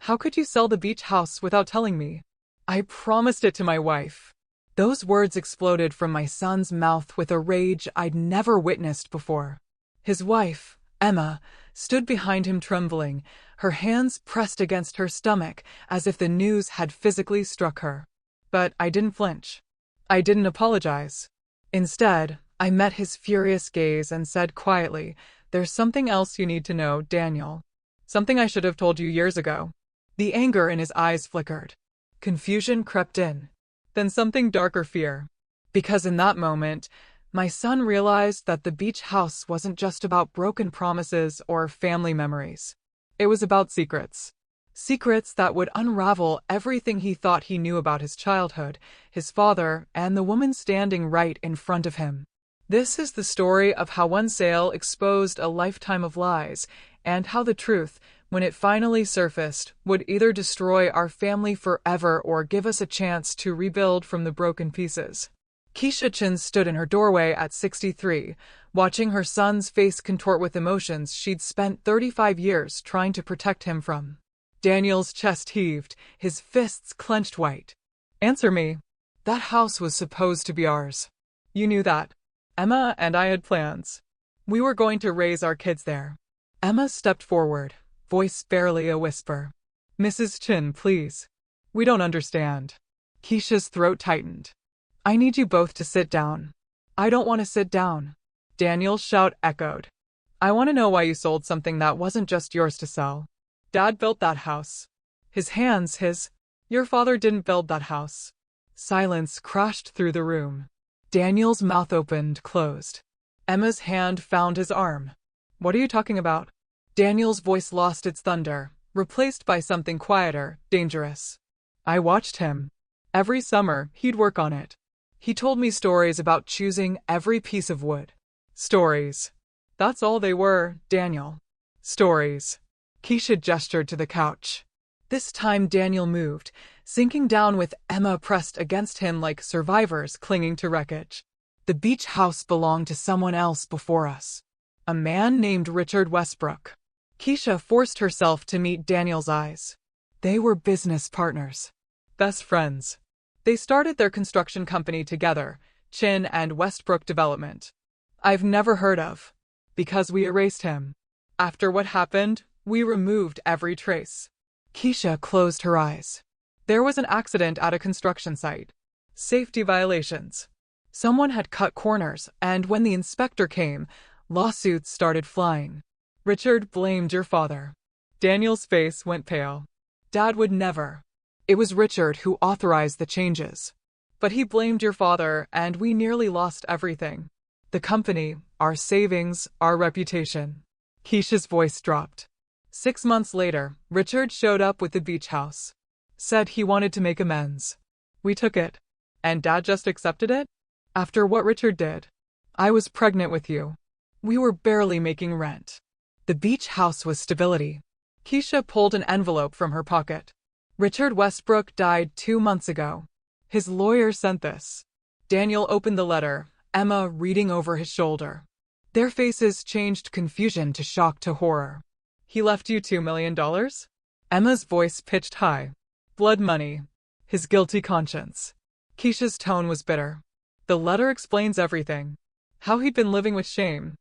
How could you sell the beach house without telling me? I promised it to my wife. Those words exploded from my son's mouth with a rage I'd never witnessed before. His wife, Emma, stood behind him trembling, her hands pressed against her stomach as if the news had physically struck her. But I didn't flinch. I didn't apologize. Instead, I met his furious gaze and said quietly, "There's something else you need to know, Daniel. Something I should have told you years ago." The anger in his eyes flickered. Confusion crept in. Then something darker, fear. Because in that moment, my son realized that the beach house wasn't just about broken promises or family memories. It was about secrets. Secrets that would unravel everything he thought he knew about his childhood, his father, and the woman standing right in front of him. This is the story of how one sale exposed a lifetime of lies, and how the truth, when it finally surfaced, would either destroy our family forever or give us a chance to rebuild from the broken pieces. Keisha Chin stood in her doorway at 63, watching her son's face contort with emotions she'd spent 35 years trying to protect him from. Daniel's chest heaved, his fists clenched white. "Answer me. That house was supposed to be ours. You knew that. Emma and I had plans. We were going to raise our kids there." Emma stepped forward, voice barely a whisper. "Mrs. Chin, please. We don't understand." Keisha's throat tightened. "I need you both to sit down." "I don't want to sit down." Daniel's shout echoed. "I want to know why you sold something that wasn't just yours to sell. Dad built that house." Your father didn't build that house." Silence crashed through the room. Daniel's mouth opened, closed. Emma's hand found his arm. "What are you talking about?" Daniel's voice lost its thunder, replaced by something quieter, dangerous. "I watched him. Every summer, he'd work on it. He told me stories about choosing every piece of wood." "Stories. That's all they were, Daniel. Stories." Keisha gestured to the couch. This time Daniel moved, sinking down with Emma pressed against him like survivors clinging to wreckage. "The beach house belonged to someone else before us. A man named Richard Westbrook." Keisha forced herself to meet Daniel's eyes. They were business partners. Best friends. They started their construction company together, Chin and Westbrook Development. "I've never heard of." "Because we erased him. After what happened, we removed every trace." Keisha closed her eyes. There was an accident at a construction site. Safety violations. Someone had cut corners, and when the inspector came, lawsuits started flying. "Richard blamed your father." Daniel's face went pale. "Dad would never. It was Richard who authorized the changes. But he blamed your father, and we nearly lost everything. The company, our savings, our reputation." Keisha's voice dropped. 6 months later, Richard showed up with the beach house. Said he wanted to make amends. We took it. And Dad just accepted it? After what Richard did. I was pregnant with you. We were barely making rent. The beach house was stability. Keisha pulled an envelope from her pocket. "Richard Westbrook died 2 months ago. His lawyer sent this." Daniel opened the letter, Emma reading over his shoulder. Their faces changed confusion to shock to horror. "He left you $2 million? Emma's voice pitched high. "Blood money. His guilty conscience." Keisha's tone was bitter. "The letter explains everything. How he'd been living with shame.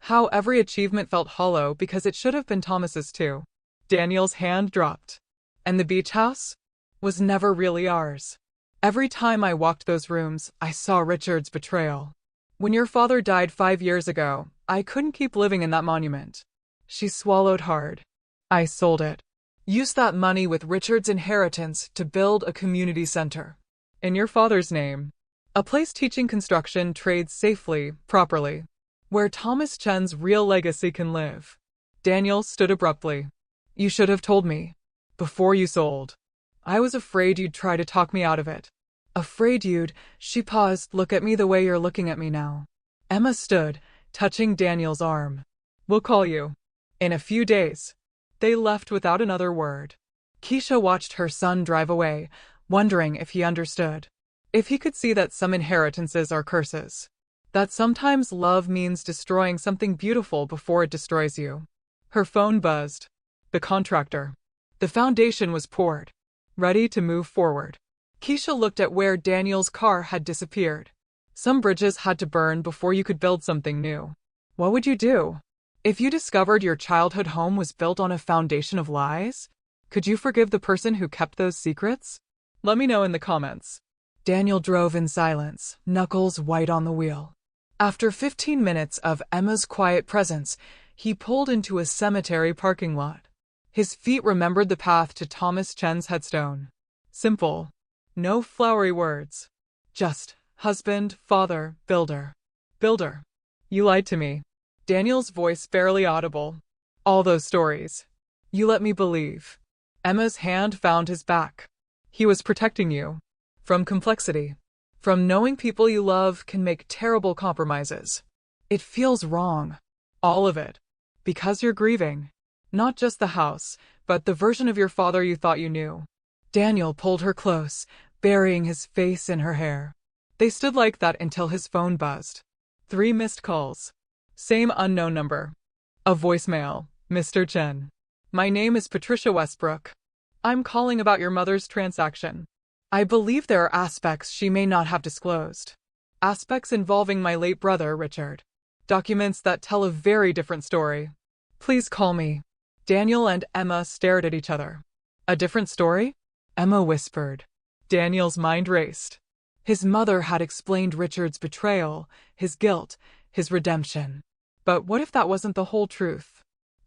How every achievement felt hollow because it should have been Thomas's too." Daniel's hand dropped. "And the beach house? Was never really ours. Every time I walked those rooms, I saw Richard's betrayal. When your father died 5 years ago, I couldn't keep living in that monument." She swallowed hard. "I sold it. Used that money with Richard's inheritance to build a community center. In your father's name. A place teaching construction trades safely, properly. Where Thomas Chen's real legacy can live." Daniel stood abruptly. "You should have told me. Before you sold. I was afraid you'd try to talk me out of it. Afraid you'd." She paused. "Look at me the way you're looking at me now." Emma stood, touching Daniel's arm. "We'll call you. In a few days." They left without another word. Keisha watched her son drive away, wondering if he understood. If he could see that some inheritances are curses. That sometimes love means destroying something beautiful before it destroys you. Her phone buzzed. The contractor. The foundation was poured, ready to move forward. Keisha looked at where Daniel's car had disappeared. Some bridges had to burn before you could build something new. What would you do? If you discovered your childhood home was built on a foundation of lies, could you forgive the person who kept those secrets? Let me know in the comments. Daniel drove in silence, knuckles white on the wheel. After 15 minutes of Emma's quiet presence, he pulled into a cemetery parking lot. His feet remembered the path to Thomas Chen's headstone. Simple. No flowery words. Just husband, father, builder. Builder. You lied to me. Daniel's voice barely audible. All those stories. You let me believe. Emma's hand found his back. He was protecting you. From complexity. From knowing people you love can make terrible compromises. It feels wrong. All of it. Because you're grieving. Not just the house, but the version of your father you thought you knew. Daniel pulled her close, burying his face in her hair. They stood like that until his phone buzzed. 3 missed calls. Same unknown number. A voicemail. Mr. Chen. My name is Patricia Westbrook. I'm calling about your mother's transaction. I believe there are aspects she may not have disclosed. Aspects involving my late brother, Richard. Documents that tell a very different story. Please call me. Daniel and Emma stared at each other. A different story? Emma whispered. Daniel's mind raced. His mother had explained Richard's betrayal, his guilt, his redemption. But what if that wasn't the whole truth?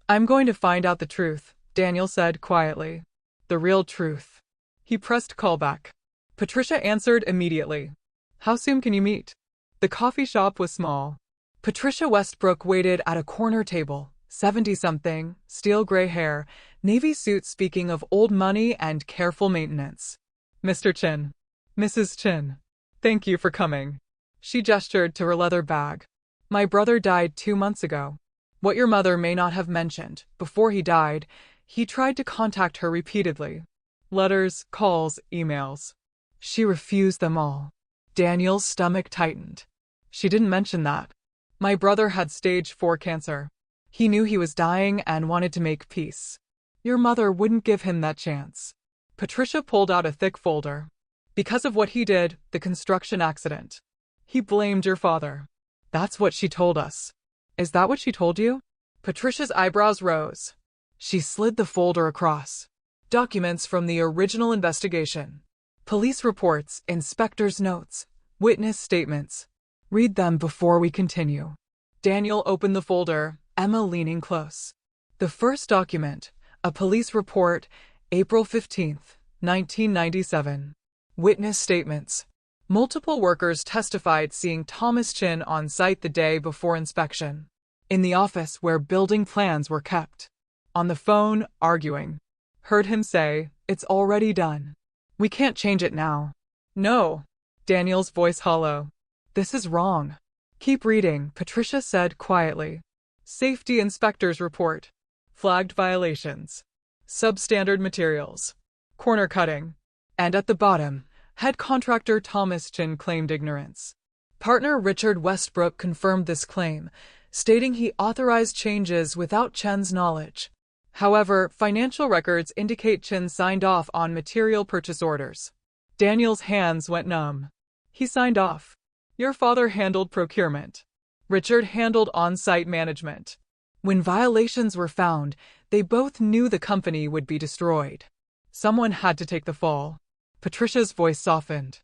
I'm going to find out the truth, Daniel said quietly. The real truth. He pressed callback. Patricia answered immediately. How soon can you meet? The coffee shop was small. Patricia Westbrook waited at a corner table, 70-something, steel gray hair, navy suit, speaking of old money and careful maintenance. Mr. Chin. Mrs. Chin. Thank you for coming. She gestured to her leather bag. My brother died 2 months ago. What your mother may not have mentioned, before he died, he tried to contact her repeatedly. Letters, calls, emails. She refused them all. Daniel's stomach tightened. She didn't mention that. My brother had stage 4 cancer. He knew he was dying and wanted to make peace. Your mother wouldn't give him that chance. Patricia pulled out a thick folder. Because of what he did, the construction accident. He blamed your father. That's what she told us. Is that what she told you? Patricia's eyebrows rose. She slid the folder across. Documents from the original investigation. Police reports, inspector's notes, witness statements. Read them before we continue. Daniel opened the folder, Emma leaning close. The first document, a police report, April 15th, 1997. Witness statements. Multiple workers testified seeing Thomas Chin on site the day before inspection. In the office where building plans were kept. On the phone, arguing. Heard him say, "It's already done. We can't change it now." No. Daniel's voice hollow. This is wrong. Keep reading, Patricia said quietly. Safety inspector's report. Flagged violations. Substandard materials. Corner cutting. And at the bottom, head contractor Thomas Chin claimed ignorance. Partner Richard Westbrook confirmed this claim, stating he authorized changes without Chen's knowledge. However, financial records indicate Chin signed off on material purchase orders. Daniel's hands went numb. He signed off. Your father handled procurement. Richard handled on-site management. When violations were found, they both knew the company would be destroyed. Someone had to take the fall. Patricia's voice softened.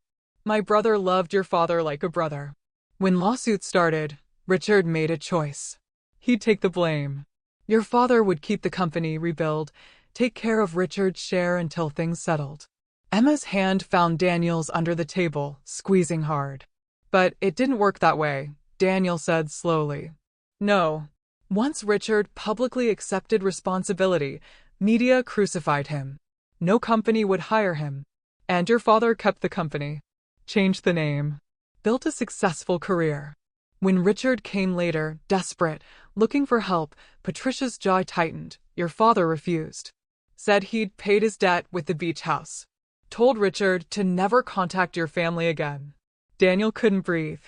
My brother loved your father like a brother. When lawsuits started, Richard made a choice. He'd take the blame. Your father would keep the company, rebuild, take care of Richard's share until things settled. Emma's hand found Daniel's under the table, squeezing hard. But it didn't work that way, Daniel said slowly. No. Once Richard publicly accepted responsibility, media crucified him. No company would hire him. And your father kept the company. Changed the name. Built a successful career. When Richard came later, desperate, looking for help, Patricia's jaw tightened. Your father refused. Said he'd paid his debt with the beach house. Told Richard to never contact your family again. Daniel couldn't breathe.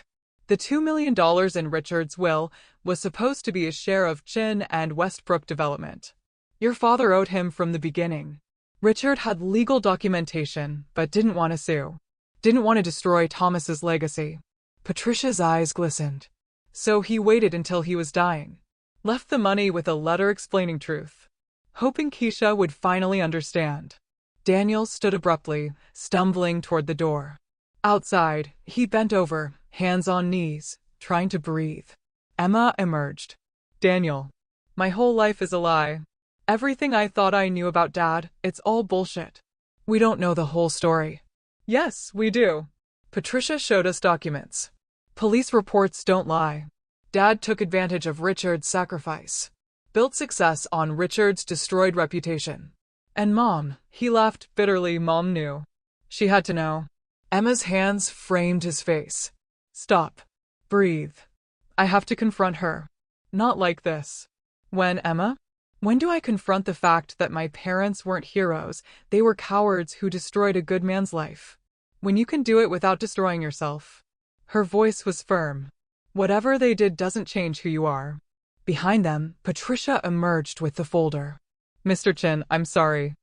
The $2 million in Richard's will was supposed to be a share of Chin and Westbrook development. Your father owed him from the beginning. Richard had legal documentation, but didn't want to sue. Didn't want to destroy Thomas's legacy. Patricia's eyes glistened. So he waited until he was dying. Left the money with a letter explaining truth, hoping Keisha would finally understand. Daniel stood abruptly, stumbling toward the door. Outside, he bent over, hands on knees, trying to breathe. Emma emerged. Daniel, my whole life is a lie. Everything I thought I knew about Dad, it's all bullshit. We don't know the whole story. Yes, we do. Patricia showed us documents. Police reports don't lie. Dad took advantage of Richard's sacrifice. Built success on Richard's destroyed reputation. And Mom, he laughed bitterly. Mom knew. She had to know. Emma's hands framed his face. Stop. Breathe. I have to confront her. Not like this. When, Emma? When do I confront the fact that my parents weren't heroes, they were cowards who destroyed a good man's life? When you can do it without destroying yourself. Her voice was firm. Whatever they did doesn't change who you are. Behind them, Patricia emerged with the folder. Mr. Chin, I'm sorry.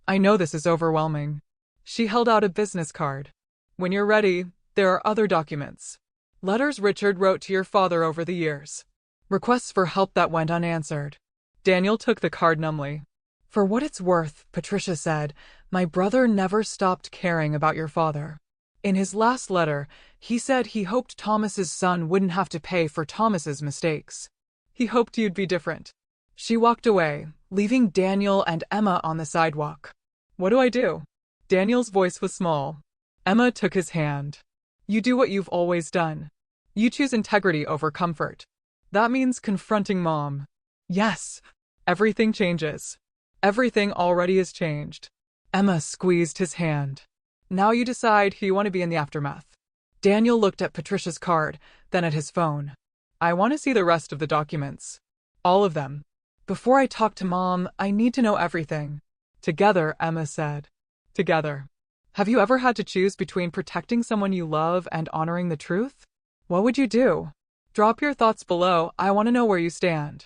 I know this is overwhelming. She held out a business card. When you're ready, there are other documents. Letters Richard wrote to your father over the years. Requests for help that went unanswered. Daniel took the card numbly. For what it's worth, Patricia said, my brother never stopped caring about your father. In his last letter, he said he hoped Thomas's son wouldn't have to pay for Thomas's mistakes. He hoped you'd be different. She walked away, leaving Daniel and Emma on the sidewalk. What do I do? Daniel's voice was small. Emma took his hand. You do what you've always done. You choose integrity over comfort. That means confronting Mom. Yes. Everything changes. Everything already is changed. Emma squeezed his hand. Now you decide who you want to be in the aftermath. Daniel looked at Patricia's card, then at his phone. I want to see the rest of the documents. All of them. Before I talk to Mom, I need to know everything. Together, Emma said. Together. Have you ever had to choose between protecting someone you love and honoring the truth? What would you do? Drop your thoughts below. I want to know where you stand.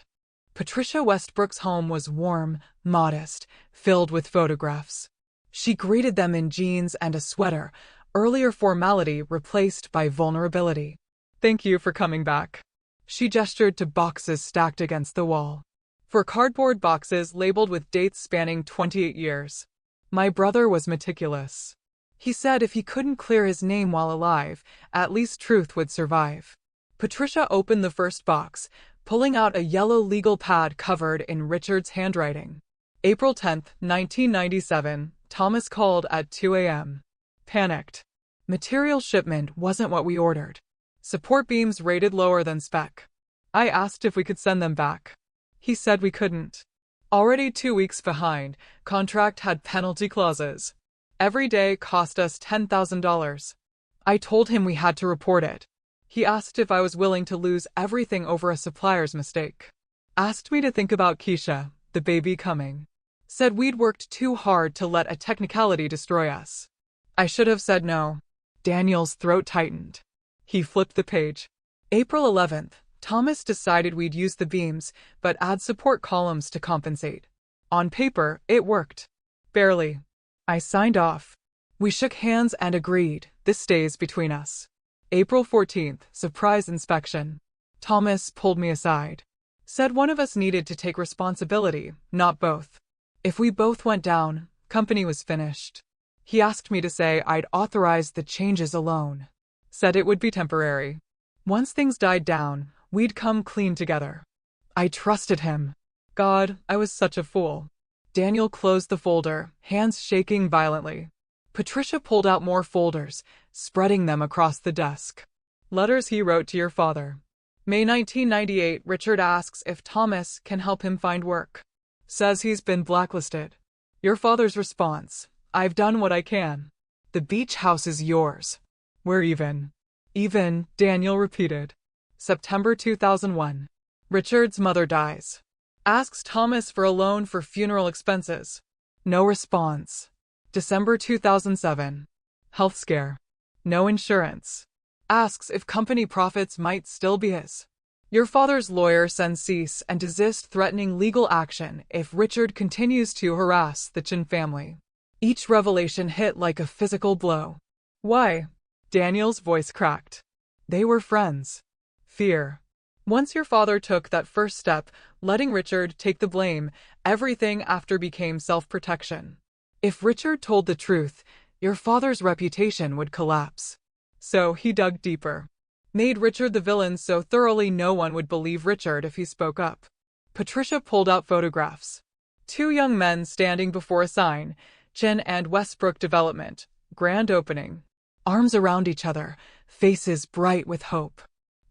Patricia Westbrook's home was warm, modest, filled with photographs. She greeted them in jeans and a sweater, earlier formality replaced by vulnerability. Thank you for coming back. She gestured to boxes stacked against the wall. For cardboard boxes labeled with dates spanning 28 years. My brother was meticulous. He said if he couldn't clear his name while alive, at least truth would survive. Patricia opened the first box, pulling out a yellow legal pad covered in Richard's handwriting. April 10, 1997, Thomas called at 2 a.m. Panicked. Material shipment wasn't what we ordered. Support beams rated lower than spec. I asked if we could send them back. He said we couldn't. Already 2 weeks behind, contract had penalty clauses. Every day cost us $10,000. I told him we had to report it. He asked if I was willing to lose everything over a supplier's mistake. Asked me to think about Keisha, the baby coming. Said we'd worked too hard to let a technicality destroy us. I should have said no. Daniel's throat tightened. He flipped the page. April 11th, Thomas decided we'd use the beams, but add support columns to compensate. On paper, it worked. Barely. I signed off. We shook hands and agreed, this stays between us. April 14th, surprise inspection. Thomas pulled me aside. Said one of us needed to take responsibility, not both. If we both went down, company was finished. He asked me to say I'd authorize the changes alone. Said it would be temporary. Once things died down, we'd come clean together. I trusted him. God, I was such a fool. Daniel closed the folder, hands shaking violently. Patricia pulled out more folders, spreading them across the desk. Letters he wrote to your father. May 1998, Richard asks if Thomas can help him find work. Says he's been blacklisted. Your father's response, I've done what I can. The beach house is yours. We're even. Even, Daniel repeated. September 2001. Richard's mother dies. Asks Thomas for a loan for funeral expenses. No response. December 2007. Health scare. No insurance. Asks if company profits might still be his. Your father's lawyer sends cease and desist threatening legal action if Richard continues to harass the Chin family. Each revelation hit like a physical blow. Why? Daniel's voice cracked. They were friends. Fear. Once your father took that first step, letting Richard take the blame, everything after became self-protection. If Richard told the truth, your father's reputation would collapse. So he dug deeper. Made Richard the villain so thoroughly no one would believe Richard if he spoke up. Patricia pulled out photographs. Two young men standing before a sign, Chin and Westbrook Development, grand opening. Arms around each other, faces bright with hope.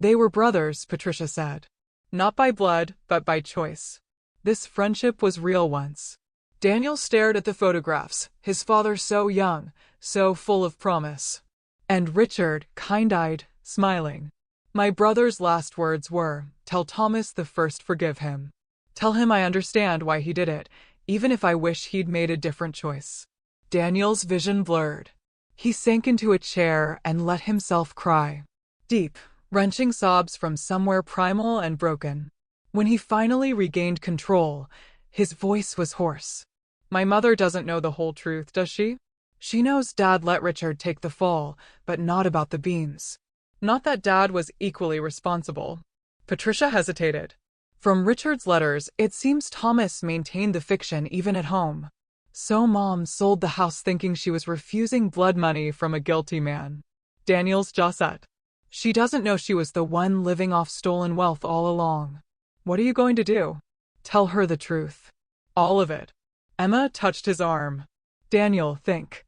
They were brothers, Patricia said. Not by blood, but by choice. This friendship was real once. Daniel stared at the photographs, his father so young, so full of promise. And Richard, kind-eyed, smiling. My brother's last words were, "Tell Thomas the first forgive him. Tell him I understand why he did it, even if I wish he'd made a different choice." Daniel's vision blurred. He sank into a chair and let himself cry. Deep, wrenching sobs from somewhere primal and broken. When he finally regained control, his voice was hoarse. My mother doesn't know the whole truth, does she? She knows Dad let Richard take the fall, but not about the beams. Not that Dad was equally responsible. Patricia hesitated. From Richard's letters, it seems Thomas maintained the fiction even at home. So Mom sold the house thinking she was refusing blood money from a guilty man. Daniel's jaw set. She doesn't know she was the one living off stolen wealth all along. What are you going to do? Tell her the truth. All of it. Emma touched his arm. Daniel, think.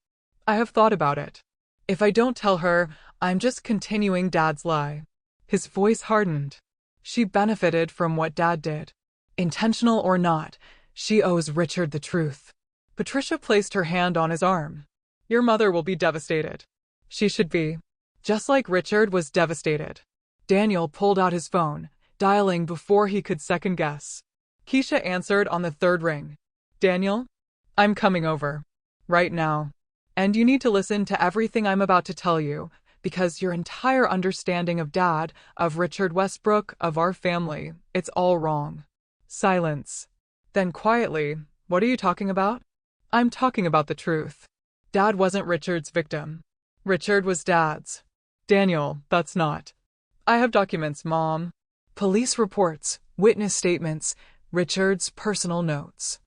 I have thought about it. If I don't tell her, I'm just continuing Dad's lie. His voice hardened. She benefited from what Dad did. Intentional or not, she owes Richard the truth. Patricia placed her hand on his arm. Your mother will be devastated. She should be. Just like Richard was devastated. Daniel pulled out his phone, dialing before he could second guess. Keisha answered on the third ring. Daniel? I'm coming over. Right now. And you need to listen to everything I'm about to tell you, because your entire understanding of Dad, of Richard Westbrook, of our family, it's all wrong. Silence. Then quietly, what are you talking about? I'm talking about the truth. Dad wasn't Richard's victim. Richard was Dad's. Daniel, that's not. I have documents, Mom. Police reports, witness statements, Richard's personal notes.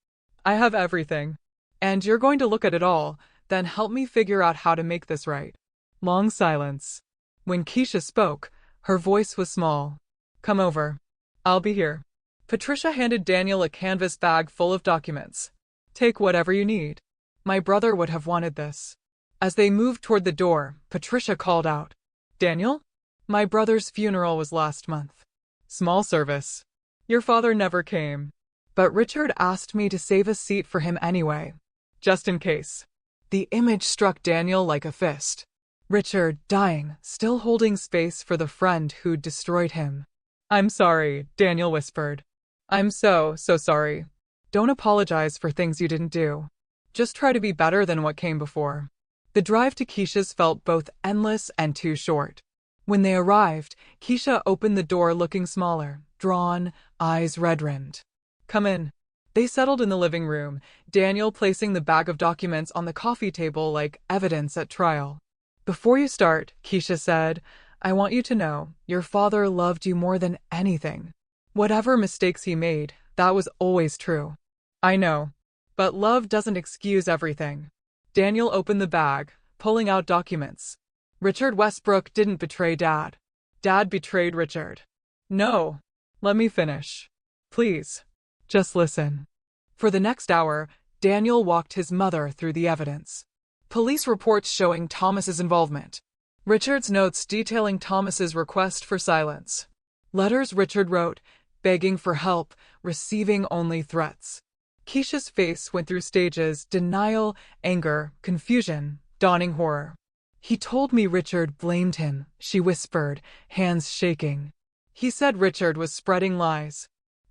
I have everything. And you're going to look at it all, then help me figure out how to make this right. Long silence. When Keisha spoke, her voice was small. Come over. I'll be here. Patricia handed Daniel a canvas bag full of documents. Take whatever you need. My brother would have wanted this. As they moved toward the door, Patricia called out. Daniel? My brother's funeral was last month. Small service. Your father never came. But Richard asked me to save a seat for him anyway. Just in case. The image struck Daniel like a fist. Richard, dying, still holding space for the friend who'd destroyed him. I'm sorry, Daniel whispered. I'm so sorry. Don't apologize for things you didn't do. Just try to be better than what came before. The drive to Keisha's felt both endless and too short. When they arrived, Keisha opened the door looking smaller, drawn, eyes red-rimmed. Come in. They settled in the living room, Daniel placing the bag of documents on the coffee table like evidence at trial. Before you start, Keisha said, I want you to know, your father loved you more than anything. Whatever mistakes he made, that was always true. I know. But love doesn't excuse everything. Daniel opened the bag, pulling out documents. Richard Westbrook didn't betray Dad. Dad betrayed Richard. No. Let me finish. Please. Just listen. For the next hour, Daniel walked his mother through the evidence. Police reports showing Thomas's involvement. Richard's notes detailing Thomas's request for silence. Letters Richard wrote, begging for help, receiving only threats. Keisha's face went through stages: denial, anger, confusion, dawning horror. He told me Richard blamed him, she whispered, hands shaking. He said Richard was spreading lies.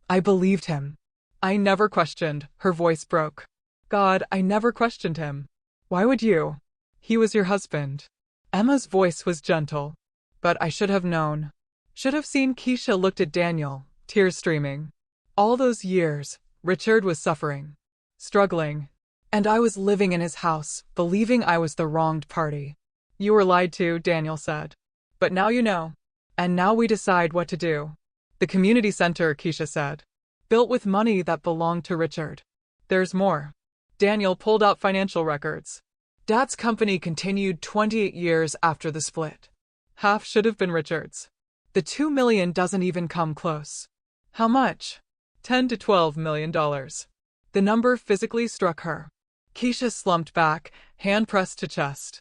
I believed him. I never questioned, her voice broke. God, I never questioned him. Why would you? He was your husband. Emma's voice was gentle. But I should have known. Should have seen. Keisha looked at Daniel, tears streaming. All those years, Richard was suffering. Struggling. And I was living in his house, believing I was the wronged party. You were lied to, Daniel said. But now you know. And now we decide what to do. The community center, Keisha said. Built with money that belonged to Richard. There's more. Daniel pulled out financial records. Dad's company continued 28 years after the split. Half should have been Richard's. The $2 million doesn't even come close. How much? $10 to $12 million. The number physically struck her. Keisha slumped back, hand pressed to chest.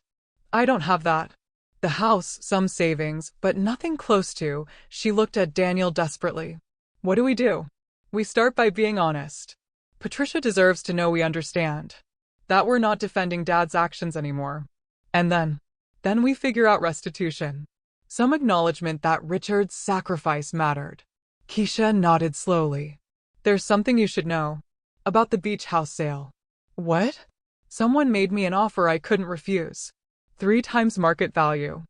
I don't have that. The house, some savings, but nothing close to. She looked at Daniel desperately. What do we do? We start by being honest. Patricia deserves to know we understand. That we're not defending Dad's actions anymore. And then we figure out restitution. Some acknowledgement that Richard's sacrifice mattered. Keisha nodded slowly. There's something you should know. About the beach house sale. What? Someone made me an offer I couldn't refuse. 3 times market value.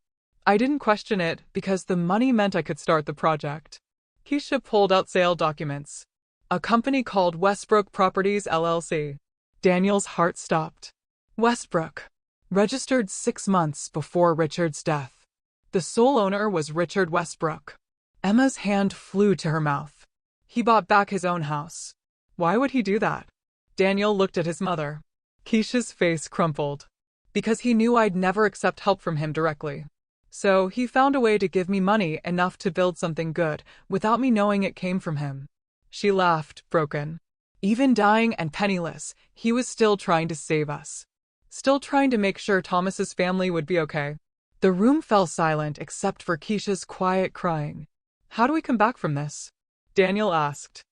I didn't question it because the money meant I could start the project. Keisha pulled out sale documents. A company called Westbrook Properties LLC. Daniel's heart stopped. Westbrook. Registered 6 months before Richard's death. The sole owner was Richard Westbrook. Emma's hand flew to her mouth. He bought back his own house. Why would he do that? Daniel looked at his mother. Keisha's face crumpled. Because he knew I'd never accept help from him directly. So he found a way to give me money enough to build something good, without me knowing it came from him. She laughed, broken. Even dying and penniless, he was still trying to save us. Still trying to make sure Thomas's family would be okay. The room fell silent except for Keisha's quiet crying. How do we come back from this? Daniel asked.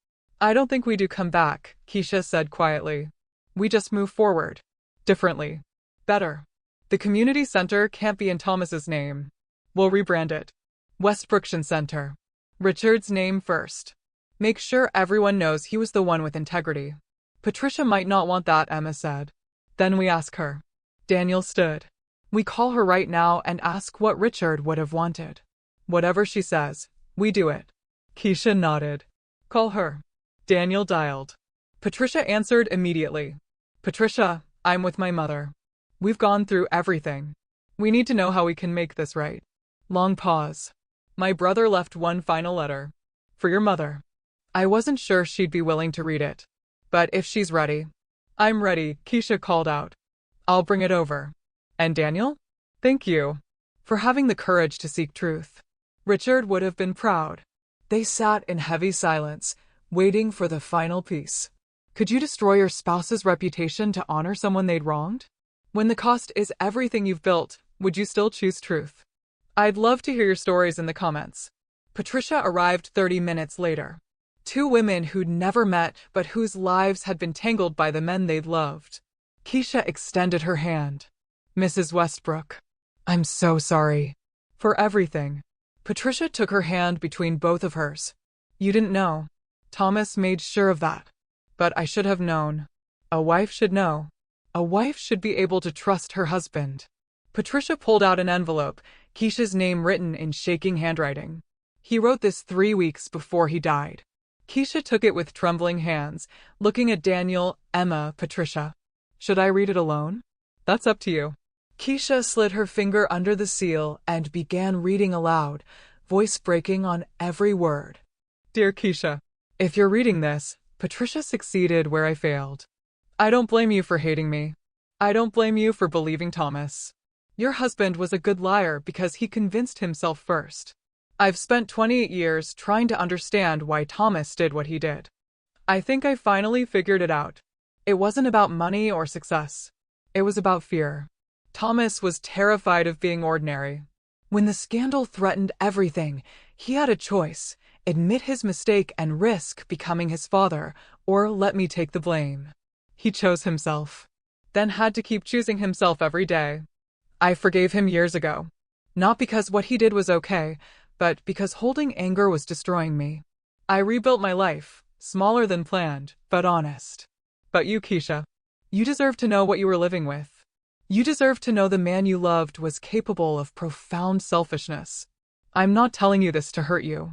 I don't think we do come back, Keisha said quietly. We just move forward. Differently. Better. The community center can't be in Thomas's name. We'll rebrand it. Westbrookshire Center. Richard's name first. Make sure everyone knows he was the one with integrity. Patricia might not want that, Emma said. Then we ask her. Daniel stood. We call her right now and ask what Richard would have wanted. Whatever she says, we do it. Keisha nodded. Call her. Daniel dialed. Patricia answered immediately. Patricia, I'm with my mother. We've gone through everything. We need to know how we can make this right. Long pause. My brother left one final letter. For your mother. I wasn't sure she'd be willing to read it. But if she's ready. I'm ready, Keisha called out. I'll bring it over. And Daniel? Thank you. For having the courage to seek truth. Richard would have been proud. They sat in heavy silence, waiting for the final piece. Could you destroy your spouse's reputation to honor someone they'd wronged? When the cost is everything you've built, would you still choose truth? I'd love to hear your stories in the comments. Patricia arrived 30 minutes later. 2 women who'd never met but whose lives had been tangled by the men they'd loved. Keisha extended her hand. Mrs. Westbrook. I'm so sorry. For everything. Patricia took her hand between both of hers. You didn't know. Thomas made sure of that. But I should have known. A wife should know. A wife should be able to trust her husband. Patricia pulled out an envelope, Keisha's name written in shaking handwriting. He wrote this 3 weeks before he died. Keisha took it with trembling hands, looking at Daniel, Emma, Patricia. Should I read it alone? That's up to you. Keisha slid her finger under the seal and began reading aloud, voice breaking on every word. Dear Keisha, if you're reading this, Patricia succeeded where I failed. I don't blame you for hating me. I don't blame you for believing Thomas. Your husband was a good liar because he convinced himself first. I've spent 28 years trying to understand why Thomas did what he did. I think I finally figured it out. It wasn't about money or success. It was about fear. Thomas was terrified of being ordinary. When the scandal threatened everything, he had a choice: admit his mistake and risk becoming his father, or let me take the blame. He chose himself. Then had to keep choosing himself every day. I forgave him years ago. Not because what he did was okay, but because holding anger was destroying me. I rebuilt my life, smaller than planned, but honest. But you, Keisha, you deserve to know what you were living with. You deserve to know the man you loved was capable of profound selfishness. I'm not telling you this to hurt you.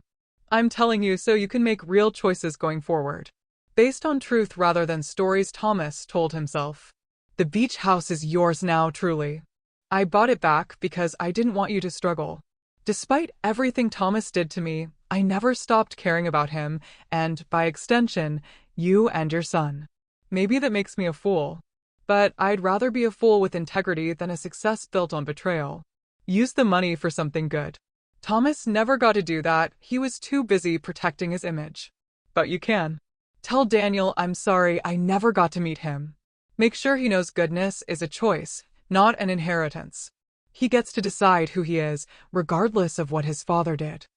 I'm telling you so you can make real choices going forward. Based on truth rather than stories Thomas told himself. The beach house is yours now, truly. I bought it back because I didn't want you to struggle. Despite everything Thomas did to me, I never stopped caring about him and, by extension, you and your son. Maybe that makes me a fool. But I'd rather be a fool with integrity than a success built on betrayal. Use the money for something good. Thomas never got to do that. He was too busy protecting his image. But you can. Tell Daniel I'm sorry I never got to meet him. Make sure he knows goodness is a choice, not an inheritance. He gets to decide who he is, regardless of what his father did.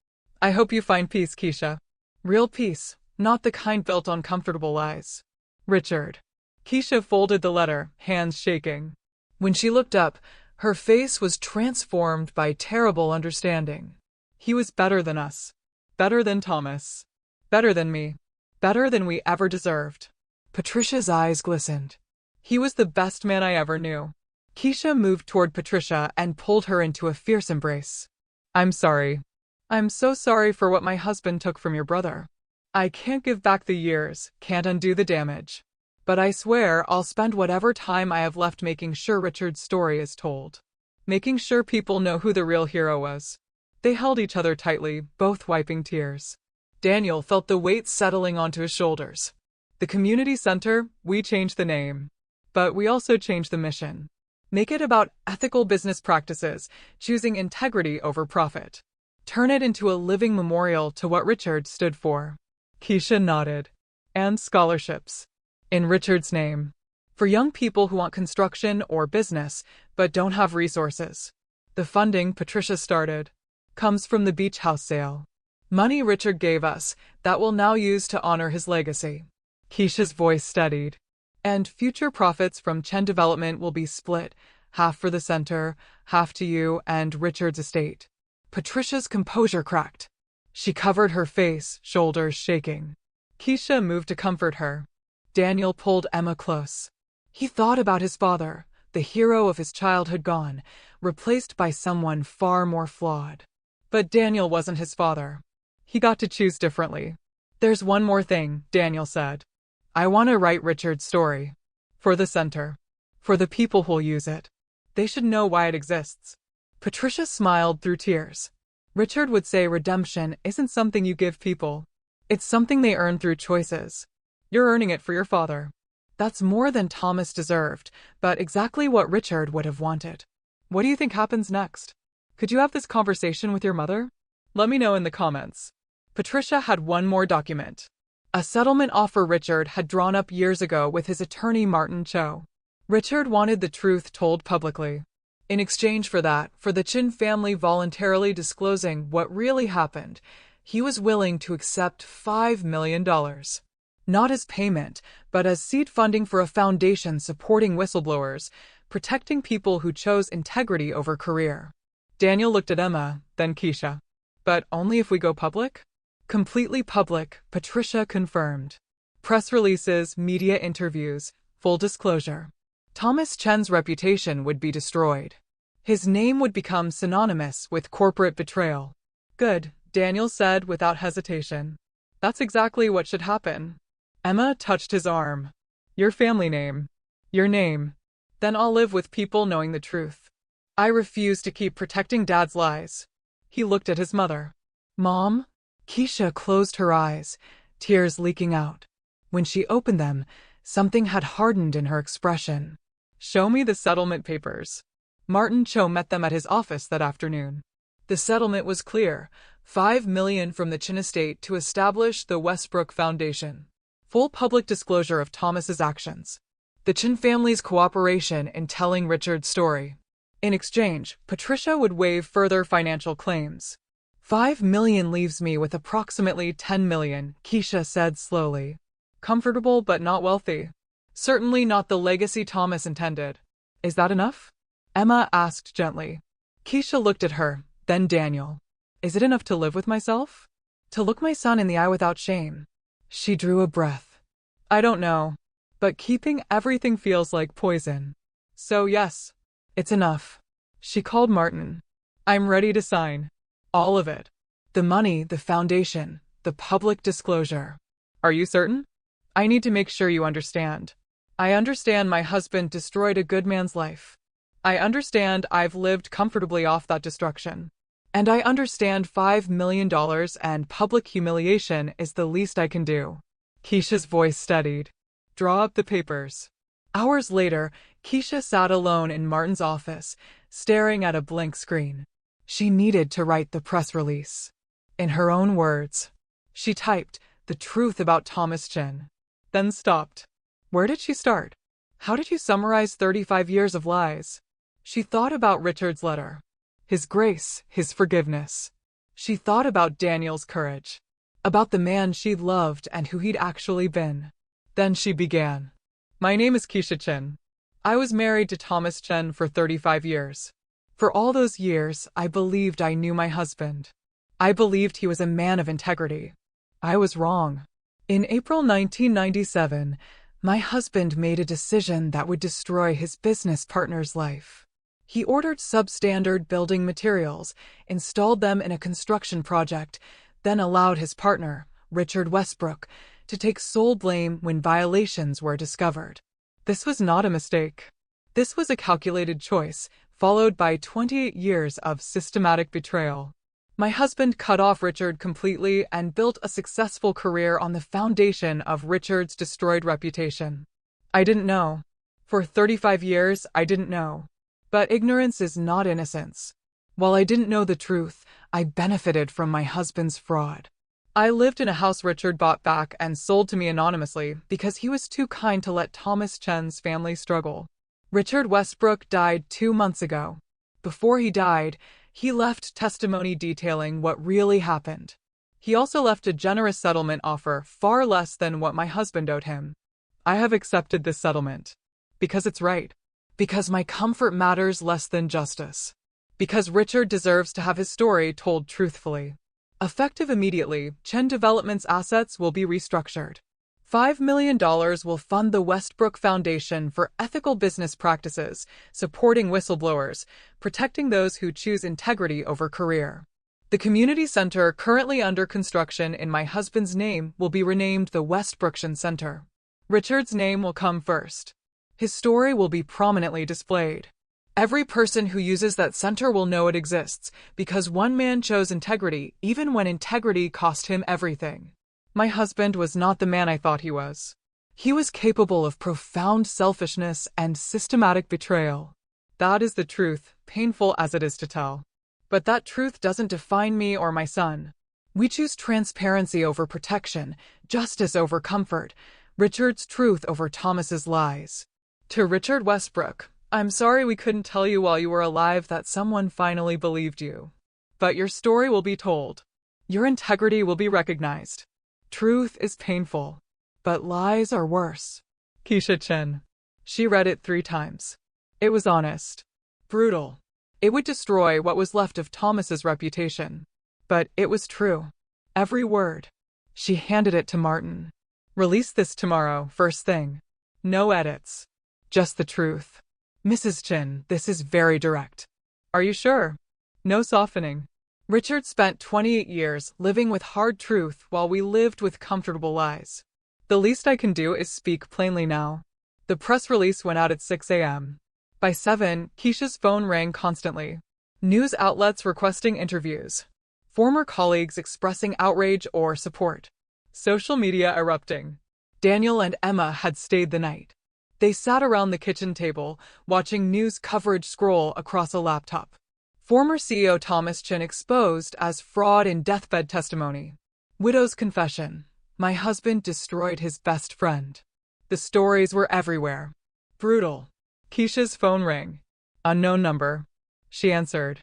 I hope you find peace, Keisha. Real peace, not the kind built on comfortable lies. Richard. Keisha folded the letter, hands shaking. When she looked up, her face was transformed by terrible understanding. He was better than us. Better than Thomas. Better than me. Better than we ever deserved. Patricia's eyes glistened. He was the best man I ever knew. Keisha moved toward Patricia and pulled her into a fierce embrace. I'm sorry. I'm so sorry for what my husband took from your brother. I can't give back the years, can't undo the damage. But I swear I'll spend whatever time I have left making sure Richard's story is told. Making sure people know who the real hero was. They held each other tightly, both wiping tears. Daniel felt the weight settling onto his shoulders. The community center, we changed the name. But we also changed the mission. Make it about ethical business practices, choosing integrity over profit. Turn it into a living memorial to what Richard stood for. Keisha nodded. And scholarships. In Richard's name. For young people who want construction or business, but don't have resources. The funding Patricia started comes from the beach house sale. Money Richard gave us that we'll now use to honor his legacy. Keisha's voice steadied. And future profits from Chen development will be split, half for the center, half to you and Richard's estate. Patricia's composure cracked. She covered her face, shoulders shaking. Keisha moved to comfort her. Daniel pulled Emma close. He thought about his father, the hero of his childhood gone, replaced by someone far more flawed. But Daniel wasn't his father. He got to choose differently. There's one more thing, Daniel said. I want to write Richard's story. For the center. For the people who'll use it. They should know why it exists. Patricia smiled through tears. Richard would say redemption isn't something you give people. It's something they earn through choices. You're earning it for your father. That's more than Thomas deserved, but exactly what Richard would have wanted. What do you think happens next? Could you have this conversation with your mother? Let me know in the comments. Patricia had one more document. A settlement offer Richard had drawn up years ago with his attorney Martin Cho. Richard wanted the truth told publicly. In exchange for that, for the Chin family voluntarily disclosing what really happened, he was willing to accept $5 million. Not as payment, but as seed funding for a foundation supporting whistleblowers, protecting people who chose integrity over career. Daniel looked at Emma, then Keisha. But only if we go public? Completely public, Patricia confirmed. Press releases, media interviews, full disclosure. Thomas Chen's reputation would be destroyed. His name would become synonymous with corporate betrayal. Good, Daniel said without hesitation. That's exactly what should happen. Emma touched his arm. Your family name. Your name. Then I'll live with people knowing the truth. I refuse to keep protecting Dad's lies. He looked at his mother. Mom? Keisha closed her eyes, tears leaking out. When she opened them, something had hardened in her expression. Show me the settlement papers. Martin Cho met them at his office that afternoon. The settlement was clear. $5 million from the Chin estate to establish the Westbrook Foundation. Full public disclosure of Thomas's actions. The Chin family's cooperation in telling Richard's story. In exchange, Patricia would waive further financial claims. $5 million leaves me with approximately $10 million, Keisha said slowly. Comfortable but not wealthy. Certainly not the legacy Thomas intended. Is that enough? Emma asked gently. Keisha looked at her, then Daniel. Is it enough to live with myself? To look my son in the eye without shame? She drew a breath. I don't know. But keeping everything feels like poison. So yes, it's enough. She called Martin. I'm ready to sign. All of it. The money, the foundation, the public disclosure. Are you certain? I need to make sure you understand. I understand my husband destroyed a good man's life. I understand I've lived comfortably off that destruction. And I understand $5 million and public humiliation is the least I can do. Keisha's voice steadied. Draw up the papers. Hours later, Keisha sat alone in Martin's office, staring at a blank screen. She needed to write the press release. In her own words, she typed the truth about Thomas Chin, then stopped. Where did she start? How did you summarize 35 years of lies? She thought about Richard's letter, his grace, his forgiveness. She thought about Daniel's courage, about the man she loved and who he'd actually been. Then she began. My name is Keisha Chin. I was married to Thomas Chen for 35 years. For all those years, I believed I knew my husband. I believed he was a man of integrity. I was wrong. In April 1997, my husband made a decision that would destroy his business partner's life. He ordered substandard building materials, installed them in a construction project, then allowed his partner, Richard Westbrook, to take sole blame when violations were discovered. This was not a mistake. This was a calculated choice, followed by 28 years of systematic betrayal. My husband cut off Richard completely and built a successful career on the foundation of Richard's destroyed reputation. I didn't know. For 35 years, I didn't know. But ignorance is not innocence. While I didn't know the truth, I benefited from my husband's fraud. I lived in a house Richard bought back and sold to me anonymously because he was too kind to let Thomas Chen's family struggle. Richard Westbrook died 2 months ago. Before he died, he left testimony detailing what really happened. He also left a generous settlement offer, far less than what my husband owed him. I have accepted this settlement. Because it's right. Because my comfort matters less than justice. Because Richard deserves to have his story told truthfully. Effective immediately, Chen Development's assets will be restructured. $5 million will fund the Westbrook Foundation for ethical business practices, supporting whistleblowers, protecting those who choose integrity over career. The community center currently under construction in my husband's name will be renamed the Westbrooktion Center. Richard's name will come first. His story will be prominently displayed. Every person who uses that center will know it exists, because one man chose integrity, even when integrity cost him everything. My husband was not the man I thought he was. He was capable of profound selfishness and systematic betrayal. That is the truth, painful as it is to tell. But that truth doesn't define me or my son. We choose transparency over protection, justice over comfort, Richard's truth over Thomas's lies. To Richard Westbrook, I'm sorry we couldn't tell you while you were alive that someone finally believed you. But your story will be told. Your integrity will be recognized. Truth is painful, but lies are worse. Keisha Chin. She read it 3 times. It was honest. Brutal. It would destroy what was left of Thomas's reputation. But it was true. Every word. She handed it to Martin. Release this tomorrow, first thing. No edits. Just the truth. Mrs. Chin, this is very direct. Are you sure? No softening. Richard spent 28 years living with hard truth while we lived with comfortable lies. The least I can do is speak plainly now. The press release went out at 6 a.m. By 7, Keisha's phone rang constantly. News outlets requesting interviews. Former colleagues expressing outrage or support. Social media erupting. Daniel and Emma had stayed the night. They sat around the kitchen table, watching news coverage scroll across a laptop. Former CEO Thomas Chin exposed as fraud in deathbed testimony. Widow's confession. My husband destroyed his best friend. The stories were everywhere. Brutal. Keisha's phone rang. Unknown number. She answered.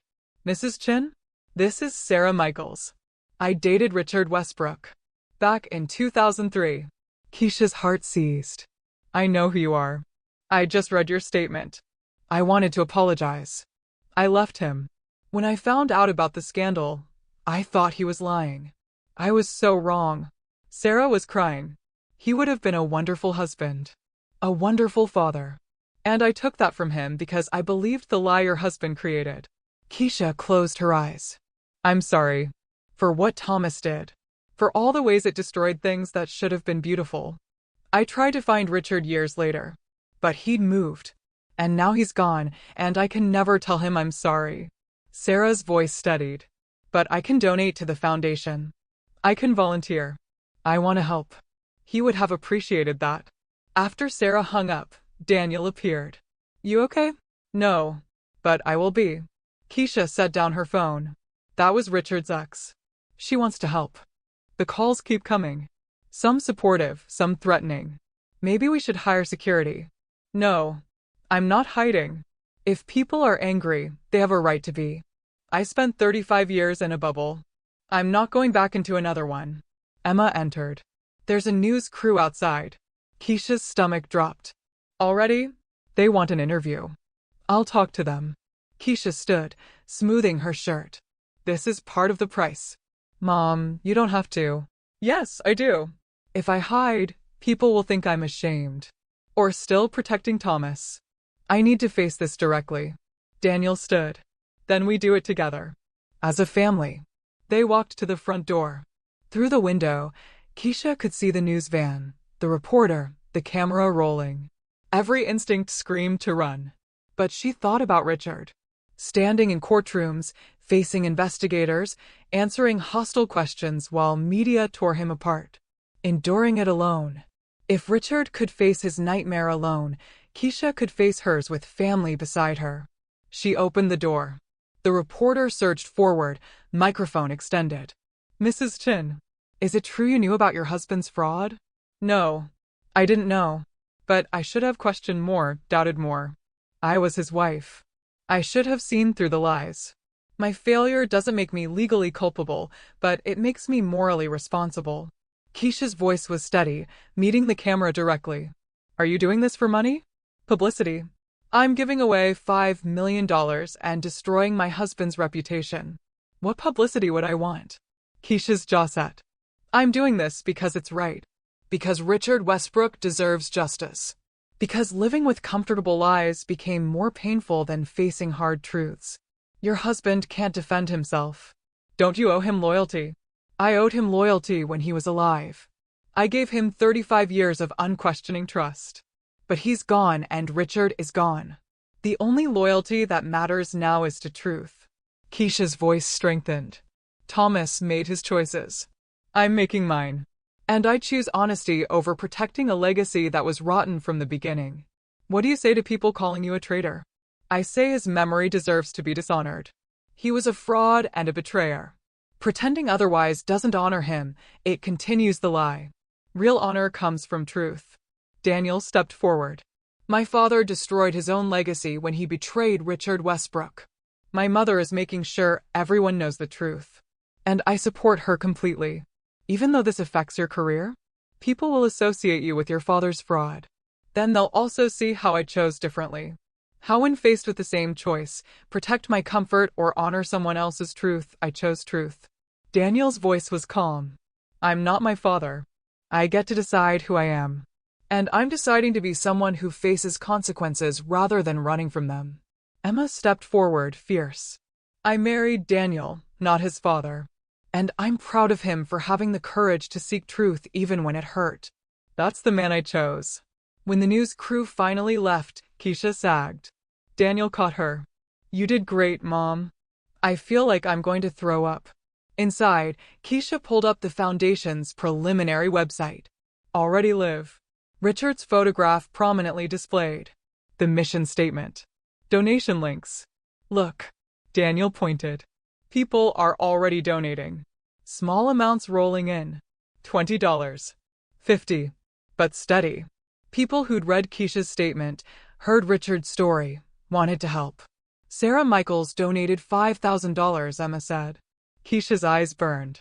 Mrs. Chin? This is Sarah Michaels. I dated Richard Westbrook. Back in 2003. Keisha's heart seized. I know who you are. I just read your statement. I wanted to apologize. I left him. When I found out about the scandal, I thought he was lying. I was so wrong. Sarah was crying. He would have been a wonderful husband. A wonderful father. And I took that from him because I believed the lie your husband created. Keisha closed her eyes. I'm sorry. For what Thomas did. For all the ways it destroyed things that should have been beautiful. I tried to find Richard years later. But he'd moved. And now he's gone, and I can never tell him I'm sorry. Sarah's voice steadied. But I can donate to the foundation. I can volunteer. I want to help. He would have appreciated that. After Sarah hung up, Daniel appeared. You okay? No. But I will be. Keisha set down her phone. That was Richard's ex. She wants to help. The calls keep coming. Some supportive, some threatening. Maybe we should hire security. No. I'm not hiding. If people are angry, they have a right to be. I spent 35 years in a bubble. I'm not going back into another one. Emma entered. There's a news crew outside. Keisha's stomach dropped. Already? They want an interview. I'll talk to them. Keisha stood, smoothing her shirt. This is part of the price. Mom, you don't have to. Yes, I do. If I hide, people will think I'm ashamed. Or still protecting Thomas. I need to face this directly. Daniel stood. Then we do it together. As a family. They walked to the front door. Through the window, Keisha could see the news van, the reporter, the camera rolling. Every instinct screamed to run. But she thought about Richard. Standing in courtrooms, facing investigators, answering hostile questions while media tore him apart. Enduring it alone. If Richard could face his nightmare alone, Keisha could face hers with family beside her. She opened the door. The reporter surged forward, microphone extended. Mrs. Chin, is it true you knew about your husband's fraud? No. I didn't know. But I should have questioned more, doubted more. I was his wife. I should have seen through the lies. My failure doesn't make me legally culpable, but it makes me morally responsible. Keisha's voice was steady, meeting the camera directly. Are you doing this for money? Publicity. I'm giving away $5 million and destroying my husband's reputation. What publicity would I want? Keisha's jaw set. I'm doing this because it's right. Because Richard Westbrook deserves justice. Because living with comfortable lies became more painful than facing hard truths. Your husband can't defend himself. Don't you owe him loyalty? I owed him loyalty when he was alive. I gave him 35 years of unquestioning trust. But he's gone and Richard is gone. The only loyalty that matters now is to truth. Keisha's voice strengthened. Thomas made his choices. I'm making mine. And I choose honesty over protecting a legacy that was rotten from the beginning. What do you say to people calling you a traitor? I say his memory deserves to be dishonored. He was a fraud and a betrayer. Pretending otherwise doesn't honor him, it continues the lie. Real honor comes from truth. Daniel stepped forward. My father destroyed his own legacy when he betrayed Richard Westbrook. My mother is making sure everyone knows the truth. And I support her completely. Even though this affects your career, people will associate you with your father's fraud. Then they'll also see how I chose differently. How when faced with the same choice, protect my comfort or honor someone else's truth, I chose truth. Daniel's voice was calm. I'm not my father. I get to decide who I am. And I'm deciding to be someone who faces consequences rather than running from them. Emma stepped forward, fierce. I married Daniel, not his father. And I'm proud of him for having the courage to seek truth even when it hurt. That's the man I chose. When the news crew finally left, Keisha sagged. Daniel caught her. You did great, Mom. I feel like I'm going to throw up. Inside, Keisha pulled up the Foundation's preliminary website. Already live. Richard's photograph prominently displayed. The mission statement. Donation links. Look. Daniel pointed. People are already donating. Small amounts rolling in. $20. $50. But steady. People who'd read Keisha's statement, heard Richard's story, wanted to help. Sarah Michaels donated $5,000, Emma said. Keisha's eyes burned.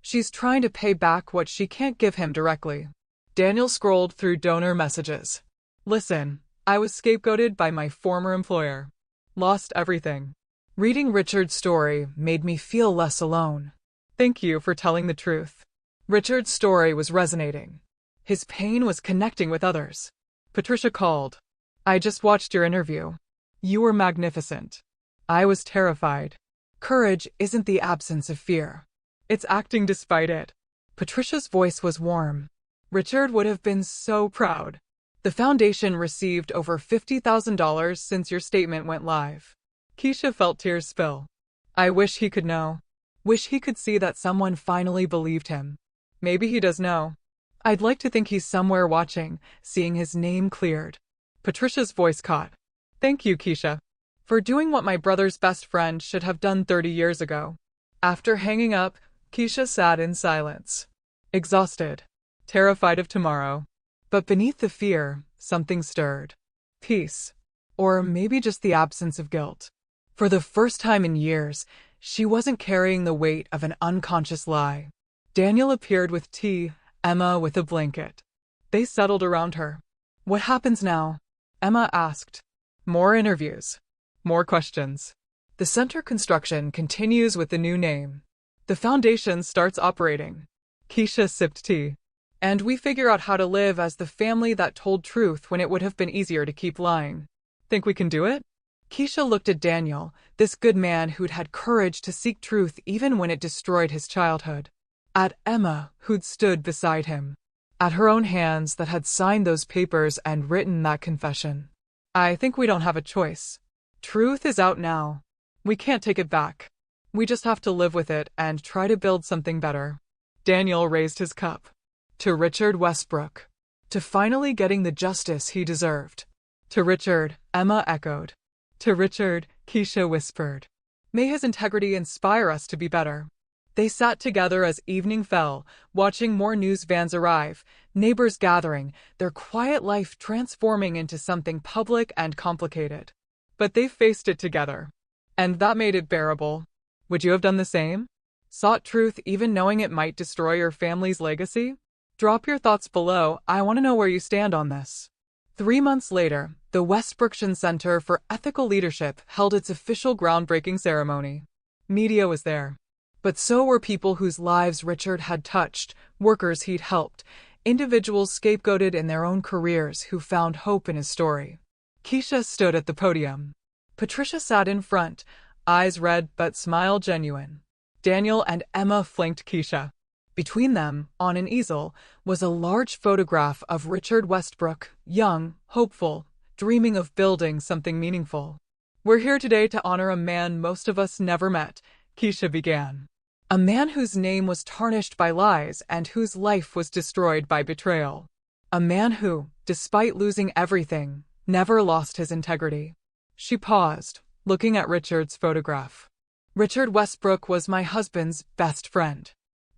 She's trying to pay back what she can't give him directly. Daniel scrolled through donor messages. Listen, I was scapegoated by my former employer. Lost everything. Reading Richard's story made me feel less alone. Thank you for telling the truth. Richard's story was resonating. His pain was connecting with others. Patricia called. I just watched your interview. You were magnificent. I was terrified. Courage isn't the absence of fear. It's acting despite it. Patricia's voice was warm. Richard would have been so proud. The foundation received over $50,000 since your statement went live. Keisha felt tears spill. I wish he could know. Wish he could see that someone finally believed him. Maybe he does know. I'd like to think he's somewhere watching, seeing his name cleared. Patricia's voice caught. Thank you, Keisha, for doing what my brother's best friend should have done 30 years ago. After hanging up, Keisha sat in silence. Exhausted. Terrified of tomorrow. But beneath the fear, something stirred. Peace. Or maybe just the absence of guilt. For the first time in years, she wasn't carrying the weight of an unconscious lie. Daniel appeared with tea, Emma with a blanket. They settled around her. What happens now? Emma asked. More interviews. More questions. The center construction continues with the new name. The foundation starts operating. Keisha sipped tea. And we figure out how to live as the family that told truth when it would have been easier to keep lying. Think we can do it? Keisha looked at Daniel, this good man who'd had courage to seek truth even when it destroyed his childhood. At Emma, who'd stood beside him. At her own hands that had signed those papers and written that confession. I think we don't have a choice. Truth is out now. We can't take it back. We just have to live with it and try to build something better. Daniel raised his cup. To Richard Westbrook. To finally getting the justice he deserved. To Richard, Emma echoed. To Richard, Keisha whispered. May his integrity inspire us to be better. They sat together as evening fell, watching more news vans arrive, neighbors gathering, their quiet life transforming into something public and complicated. But they faced it together. And that made it bearable. Would you have done the same? Sought truth even knowing it might destroy your family's legacy? Drop your thoughts below, I want to know where you stand on this. 3 months later, the Westbrookshire Center for Ethical Leadership held its official groundbreaking ceremony. Media was there. But so were people whose lives Richard had touched, workers he'd helped, individuals scapegoated in their own careers who found hope in his story. Keisha stood at the podium. Patricia sat in front, eyes red but smile genuine. Daniel and Emma flanked Keisha. Between them, on an easel, was a large photograph of Richard Westbrook, young, hopeful, dreaming of building something meaningful. We're here today to honor a man most of us never met, Keisha began. A man whose name was tarnished by lies and whose life was destroyed by betrayal. A man who, despite losing everything, never lost his integrity. She paused, looking at Richard's photograph. Richard Westbrook was my husband's best friend.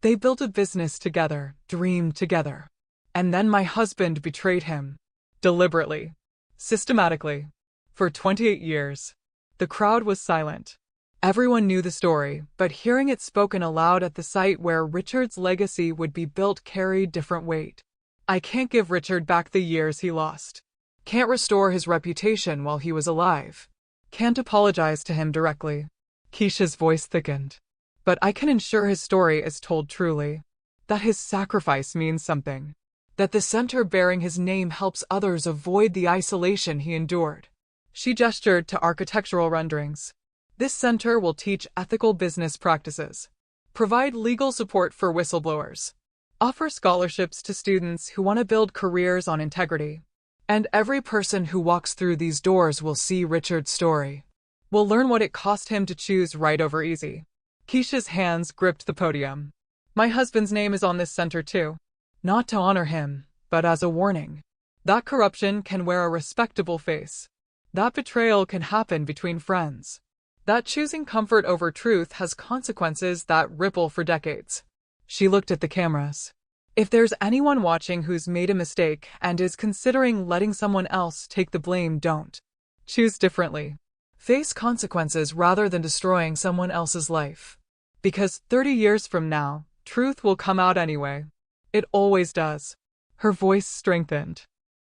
They built a business together, dreamed together. And then my husband betrayed him. Deliberately. Systematically. For 28 years. The crowd was silent. Everyone knew the story, but hearing it spoken aloud at the site where Richard's legacy would be built carried different weight. I can't give Richard back the years he lost. Can't restore his reputation while he was alive. Can't apologize to him directly. Keisha's voice thickened. But I can ensure his story is told truly. That his sacrifice means something. That the center bearing his name helps others avoid the isolation he endured. She gestured to architectural renderings. This center will teach ethical business practices, provide legal support for whistleblowers, offer scholarships to students who want to build careers on integrity. And every person who walks through these doors will see Richard's story. Will learn what it cost him to choose right over easy. Keisha's hands gripped the podium. My husband's name is on this center too. Not to honor him, but as a warning. That corruption can wear a respectable face. That betrayal can happen between friends. That choosing comfort over truth has consequences that ripple for decades. She looked at the cameras. If there's anyone watching who's made a mistake and is considering letting someone else take the blame, don't. Choose differently. Face consequences rather than destroying someone else's life. Because 30 years from now, truth will come out anyway. It always does. Her voice strengthened.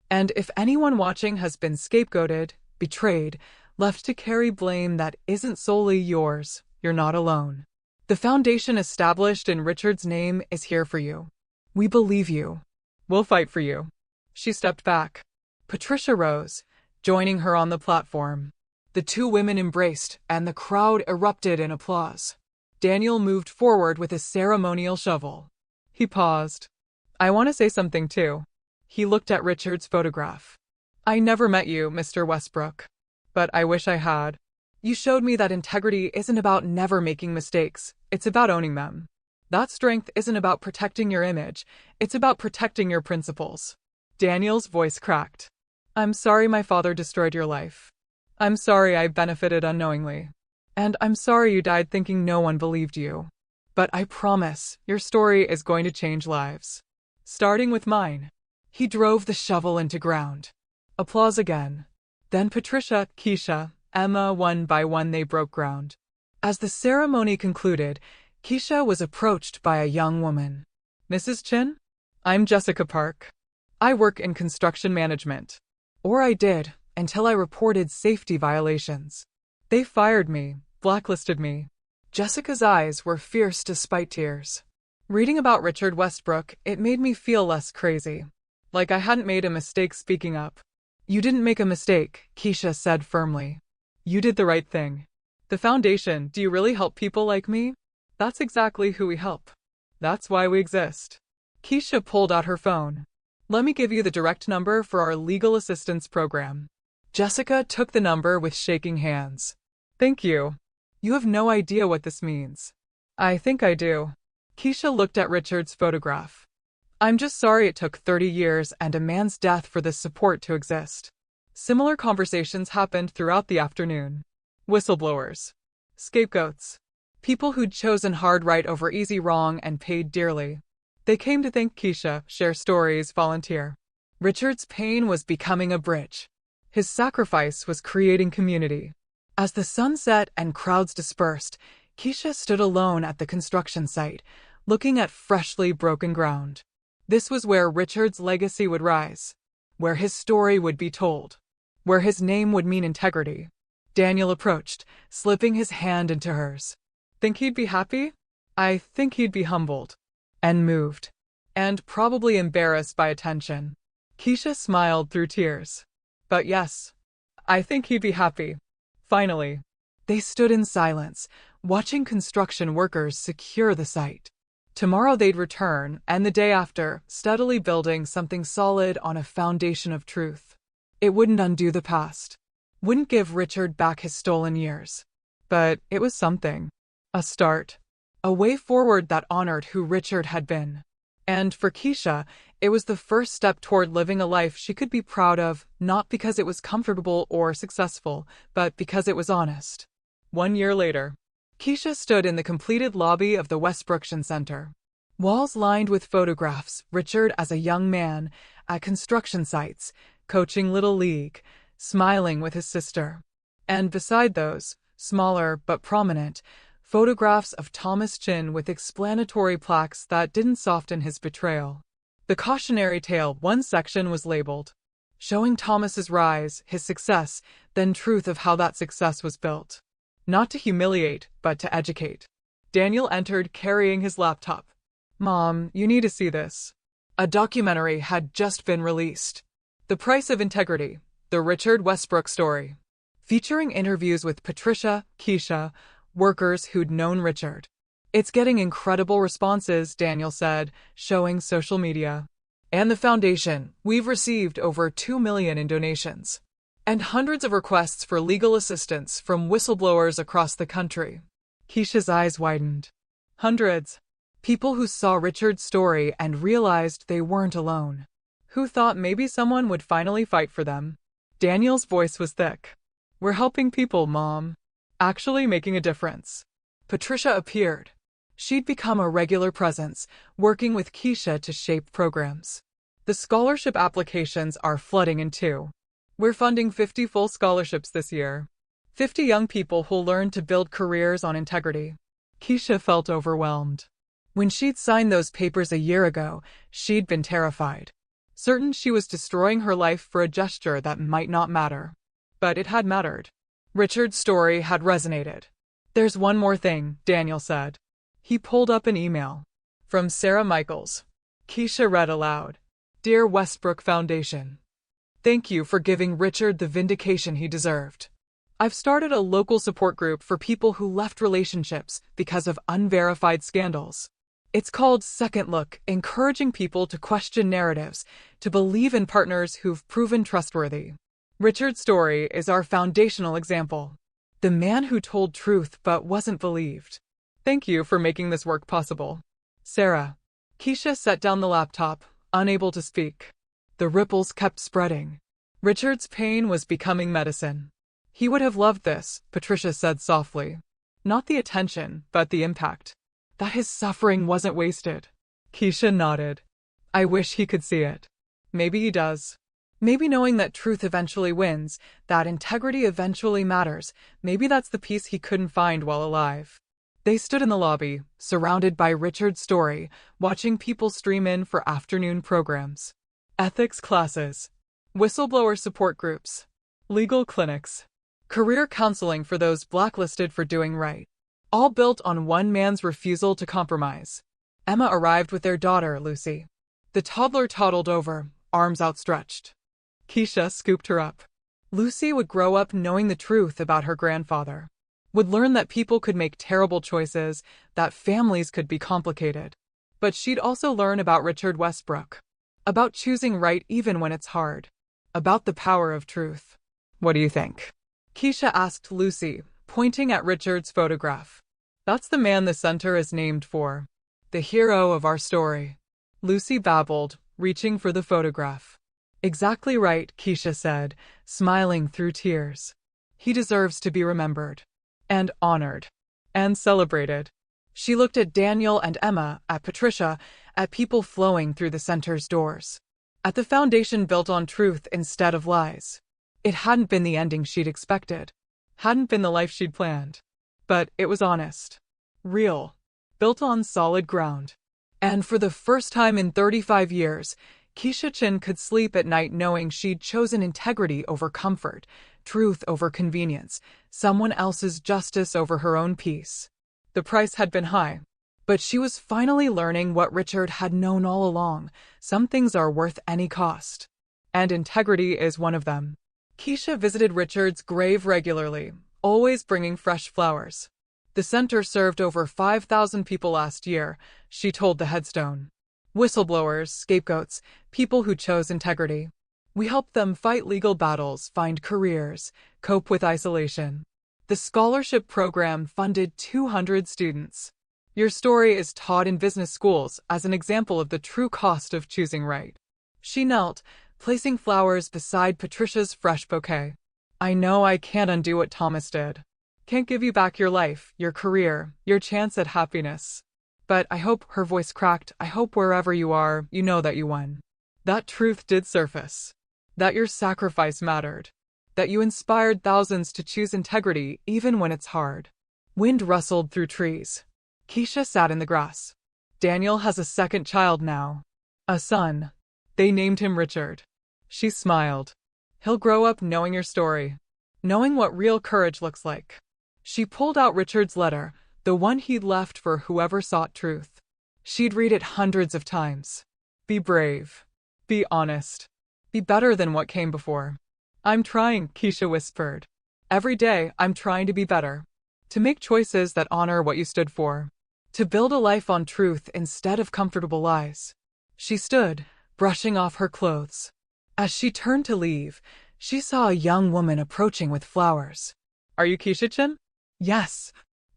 And if anyone watching has been scapegoated, betrayed, left to carry blame that isn't solely yours, you're not alone. The foundation established in Richard's name is here for you. We believe you. We'll fight for you. She stepped back. Patricia rose, joining her on the platform. The two women embraced, and the crowd erupted in applause. Daniel moved forward with a ceremonial shovel. He paused. I want to say something too. He looked at Richard's photograph. I never met you, Mr. Westbrook. But I wish I had. You showed me that integrity isn't about never making mistakes, it's about owning them. That strength isn't about protecting your image, it's about protecting your principles. Daniel's voice cracked. I'm sorry my father destroyed your life. I'm sorry I benefited unknowingly. And I'm sorry you died thinking no one believed you. But I promise, your story is going to change lives. Starting with mine. He drove the shovel into ground. Applause again. Then Patricia, Keisha, Emma, one by one they broke ground. As the ceremony concluded, Keisha was approached by a young woman. Mrs. Chin? I'm Jessica Park. I work in construction management. Or I did, until I reported safety violations. They fired me, blacklisted me. Jessica's eyes were fierce despite tears. Reading about Richard Westbrook, it made me feel less crazy. Like I hadn't made a mistake speaking up. You didn't make a mistake, Keisha said firmly. You did the right thing. The foundation, do you really help people like me? That's exactly who we help. That's why we exist. Keisha pulled out her phone. Let me give you the direct number for our legal assistance program. Jessica took the number with shaking hands. Thank you. You have no idea what this means. I think I do. Keisha looked at Richard's photograph. I'm just sorry it took 30 years and a man's death for this support to exist. Similar conversations happened throughout the afternoon. Whistleblowers. Scapegoats. People who'd chosen hard right over easy wrong and paid dearly. They came to thank Keisha, share stories, volunteer. Richard's pain was becoming a bridge. His sacrifice was creating community. As the sun set and crowds dispersed, Keisha stood alone at the construction site, looking at freshly broken ground. This was where Richard's legacy would rise, where his story would be told, where his name would mean integrity. Daniel approached, slipping his hand into hers. Think he'd be happy? I think he'd be humbled. And moved. And probably embarrassed by attention. Keisha smiled through tears. But yes, I think he'd be happy. Finally. They stood in silence, watching construction workers secure the site. Tomorrow they'd return, and the day after, steadily building something solid on a foundation of truth. It wouldn't undo the past. Wouldn't give Richard back his stolen years. But it was something. A start. A way forward that honored who Richard had been. And for Keisha, it was the first step toward living a life she could be proud of, not because it was comfortable or successful, but because it was honest. 1 year later, Keisha stood in the completed lobby of the Westbrookshire Center. Walls lined with photographs, Richard as a young man, at construction sites, coaching Little League, smiling with his sister. And beside those, smaller but prominent, photographs of Thomas Chin with explanatory plaques that didn't soften his betrayal. The cautionary tale, one section was labeled, showing Thomas's rise, his success, then truth of how that success was built. Not to humiliate, but to educate. Daniel entered carrying his laptop. Mom, you need to see this. A documentary had just been released. The Price of Integrity, the Richard Westbrook story. Featuring interviews with Patricia, Keisha, workers who'd known Richard. It's getting incredible responses, Daniel said, showing social media. And the foundation, we've received over 2 million in donations. And hundreds of requests for legal assistance from whistleblowers across the country. Keisha's eyes widened. Hundreds. People who saw Richard's story and realized they weren't alone. Who thought maybe someone would finally fight for them. Daniel's voice was thick. We're helping people, Mom. Actually making a difference. Patricia appeared. She'd become a regular presence, working with Keisha to shape programs. The scholarship applications are flooding in too. We're funding 50 full scholarships this year. 50 young people who'll learn to build careers on integrity. Keisha felt overwhelmed. When she'd signed those papers a year ago, she'd been terrified. Certain she was destroying her life for a gesture that might not matter. But it had mattered. Richard's story had resonated. There's one more thing, Daniel said. He pulled up an email. From Sarah Michaels. Keisha read aloud. Dear Westbrook Foundation. Thank you for giving Richard the vindication he deserved. I've started a local support group for people who left relationships because of unverified scandals. It's called Second Look, encouraging people to question narratives, to believe in partners who've proven trustworthy. Richard's story is our foundational example. The man who told truth but wasn't believed. Thank you for making this work possible. Sarah. Keisha set down the laptop, unable to speak. The ripples kept spreading. Richard's pain was becoming medicine. He would have loved this, Patricia said softly. Not the attention, but the impact. That his suffering wasn't wasted. Keisha nodded. I wish he could see it. Maybe he does. Maybe knowing that truth eventually wins, that integrity eventually matters, maybe that's the piece he couldn't find while alive. They stood in the lobby, surrounded by Richard's story, watching people stream in for afternoon programs. Ethics classes, whistleblower support groups, legal clinics, career counseling for those blacklisted for doing right. All built on one man's refusal to compromise. Emma arrived with their daughter, Lucy. The toddler toddled over, arms outstretched. Keisha scooped her up. Lucy would grow up knowing the truth about her grandfather. Would learn that people could make terrible choices, that families could be complicated. But she'd also learn about Richard Westbrook. About choosing right even when it's hard. About the power of truth. What do you think? Keisha asked Lucy, pointing at Richard's photograph. That's the man the center is named for. The hero of our story. Lucy babbled, reaching for the photograph. Exactly right, Keisha said, smiling through tears. He deserves to be remembered. And honored. And celebrated. She looked at Daniel and Emma, at Patricia, at people flowing through the center's doors. At the foundation built on truth instead of lies. It hadn't been the ending she'd expected. Hadn't been the life she'd planned. But it was honest. Real. Built on solid ground. And for the first time in 35 years, Keisha Chin could sleep at night knowing she'd chosen integrity over comfort, truth over convenience, someone else's justice over her own peace. The price had been high. But she was finally learning what Richard had known all along. Some things are worth any cost. And integrity is one of them. Keisha visited Richard's grave regularly, always bringing fresh flowers. The center served over 5,000 people last year, she told the headstone. Whistleblowers, scapegoats, people who chose integrity. We helped them fight legal battles, find careers, cope with isolation. The scholarship program funded 200 students. Your story is taught in business schools as an example of the true cost of choosing right. She knelt, placing flowers beside Patricia's fresh bouquet. I know I can't undo what Thomas did. Can't give you back your life, your career, your chance at happiness. But I hope, her voice cracked, I hope wherever you are, you know that you won. That truth did surface. That your sacrifice mattered. That you inspired thousands to choose integrity even when it's hard. Wind rustled through trees. Keisha sat in the grass. Daniel has a second child now. A son. They named him Richard. She smiled. He'll grow up knowing your story. Knowing what real courage looks like. She pulled out Richard's letter, the one he'd left for whoever sought truth. She'd read it hundreds of times. Be brave. Be honest. Be better than what came before. I'm trying, Keisha whispered. Every day, I'm trying to be better. To make choices that honor what you stood for. To build a life on truth instead of comfortable lies. She stood, brushing off her clothes. As she turned to leave, she saw a young woman approaching with flowers. Are you Keisha Chin? Yes.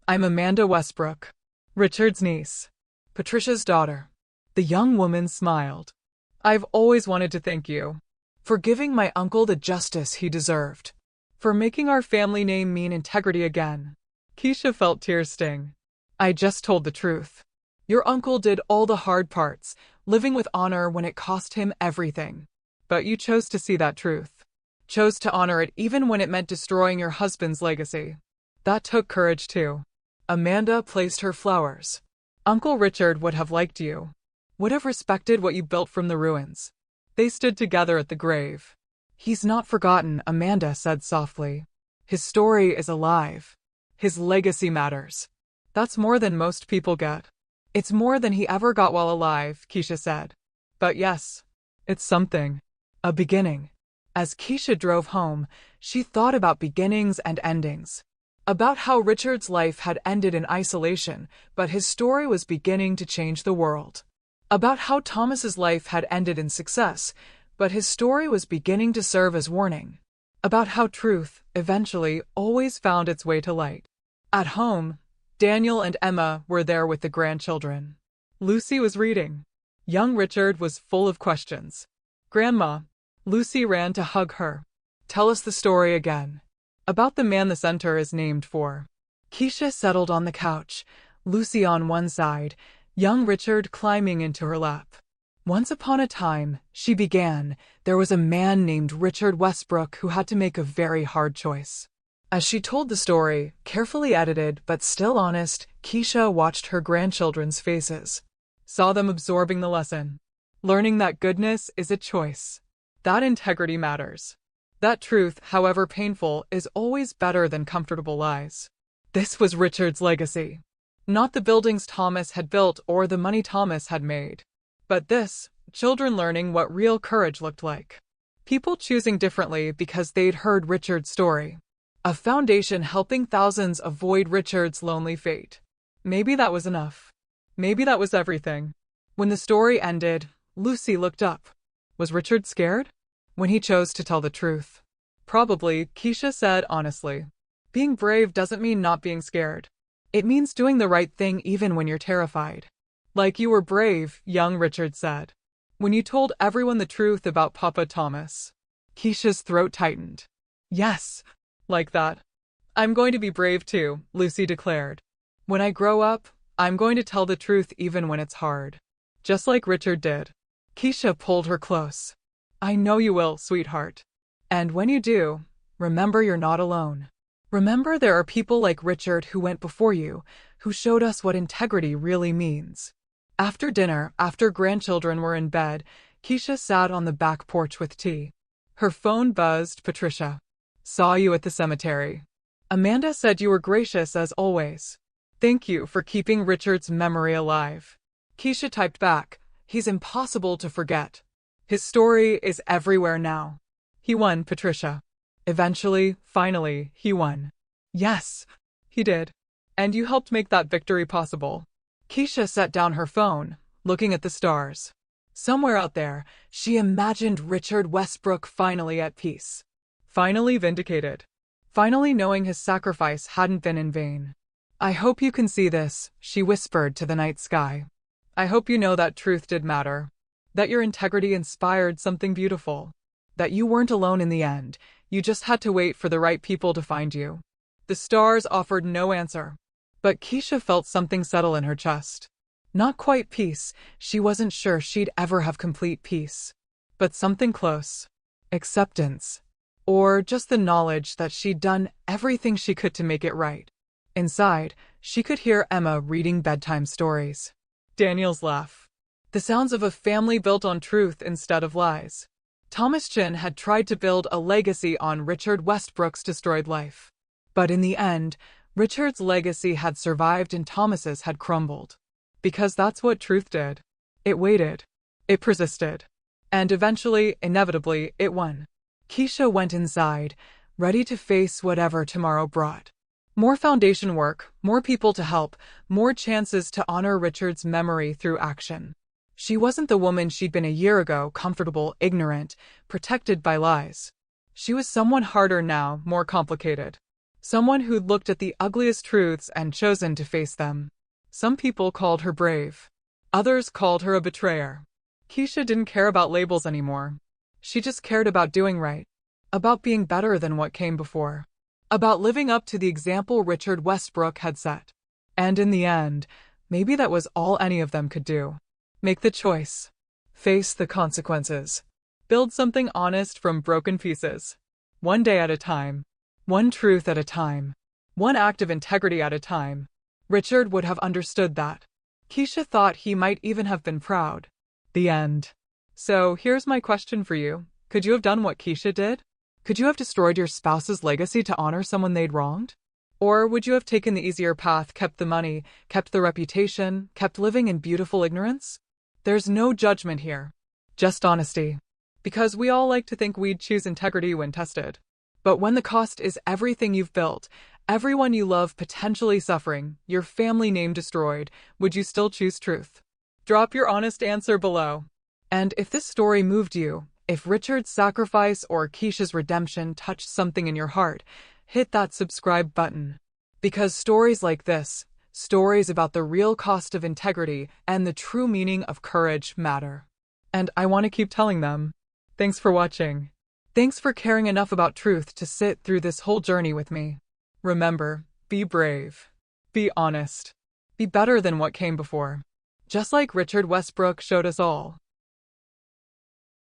I'm Amanda Westbrook. Richard's niece. Patricia's daughter. The young woman smiled. I've always wanted to thank you. For giving my uncle the justice he deserved. For making our family name mean integrity again. Keisha felt tears sting. I just told the truth. Your uncle did all the hard parts, living with honor when it cost him everything. But you chose to see that truth. Chose to honor it even when it meant destroying your husband's legacy. That took courage too. Amanda placed her flowers. Uncle Richard would have liked you. Would have respected what you built from the ruins. They stood together at the grave. He's not forgotten, Amanda said softly. His story is alive. His legacy matters. That's more than most people get. It's more than he ever got while alive, Keisha said. But yes, it's something. A beginning. As Keisha drove home, she thought about beginnings and endings. About how Richard's life had ended in isolation, but his story was beginning to change the world. About how Thomas's life had ended in success, but his story was beginning to serve as warning. About how truth, eventually, always found its way to light. At home, Daniel and Emma were there with the grandchildren. Lucy was reading. Young Richard was full of questions. "Grandma," Lucy ran to hug her. "Tell us the story again. About the man the center is named for." Keisha settled on the couch, Lucy on one side, young Richard climbing into her lap. "Once upon a time," she began, "there was a man named Richard Westbrook who had to make a very hard choice." As she told the story, carefully edited but still honest, Keisha watched her grandchildren's faces. Saw them absorbing the lesson. Learning that goodness is a choice. That integrity matters. That truth, however painful, is always better than comfortable lies. This was Richard's legacy. Not the buildings Thomas had built or the money Thomas had made. But this, children learning what real courage looked like. People choosing differently because they'd heard Richard's story. A foundation helping thousands avoid Richard's lonely fate. Maybe that was enough. Maybe that was everything. When the story ended, Lucy looked up. Was Richard scared? When he chose to tell the truth. Probably, Keisha said honestly. Being brave doesn't mean not being scared. It means doing the right thing even when you're terrified. Like you were brave, young Richard said. When you told everyone the truth about Papa Thomas. Keisha's throat tightened. Yes, like that. I'm going to be brave too, Lucy declared. When I grow up, I'm going to tell the truth even when it's hard. Just like Richard did. Keisha pulled her close. I know you will, sweetheart. And when you do, remember you're not alone. Remember there are people like Richard who went before you, who showed us what integrity really means. After dinner, after grandchildren were in bed, Keisha sat on the back porch with tea. Her phone buzzed. Patricia. Saw you at the cemetery. Amanda said you were gracious as always. Thank you for keeping Richard's memory alive. Keisha typed back. He's impossible to forget. His story is everywhere now. He won, Patricia. Eventually, finally, he won. Yes, he did. And you helped make that victory possible. Keisha set down her phone, looking at the stars. Somewhere out there, she imagined Richard Westbrook finally at peace. Finally vindicated. Finally knowing his sacrifice hadn't been in vain. I hope you can see this, she whispered to the night sky. I hope you know that truth did matter. That your integrity inspired something beautiful. That you weren't alone in the end, you just had to wait for the right people to find you. The stars offered no answer. But Keisha felt something settle in her chest. Not quite peace, she wasn't sure she'd ever have complete peace. But something close. Acceptance. Or just the knowledge that she'd done everything she could to make it right. Inside, she could hear Emma reading bedtime stories. Daniel's laugh. The sounds of a family built on truth instead of lies. Thomas Chin had tried to build a legacy on Richard Westbrook's destroyed life. But in the end, Richard's legacy had survived and Thomas's had crumbled. Because that's what truth did. It waited. It persisted. And eventually, inevitably, it won. Keisha went inside, ready to face whatever tomorrow brought. More foundation work, more people to help, more chances to honor Richard's memory through action. She wasn't the woman she'd been a year ago, comfortable, ignorant, protected by lies. She was someone harder now, more complicated. Someone who'd looked at the ugliest truths and chosen to face them. Some people called her brave. Others called her a betrayer. Keisha didn't care about labels anymore. She just cared about doing right. About being better than what came before. About living up to the example Richard Westbrook had set. And in the end, maybe that was all any of them could do. Make the choice. Face the consequences. Build something honest from broken pieces. One day at a time. One truth at a time. One act of integrity at a time. Richard would have understood that. Keisha thought he might even have been proud. The end. So, here's my question for you. Could you have done what Keisha did? Could you have destroyed your spouse's legacy to honor someone they'd wronged? Or would you have taken the easier path, kept the money, kept the reputation, kept living in beautiful ignorance? There's no judgment here. Just honesty. Because we all like to think we'd choose integrity when tested. But when the cost is everything you've built, everyone you love potentially suffering, your family name destroyed, would you still choose truth? Drop your honest answer below. And if this story moved you, if Richard's sacrifice or Keisha's redemption touched something in your heart, hit that subscribe button. Because stories like this, stories about the real cost of integrity and the true meaning of courage matter. And I want to keep telling them. Thanks for watching. Thanks for caring enough about truth to sit through this whole journey with me. Remember, be brave. Be honest. Be better than what came before. Just like Richard Westbrook showed us all.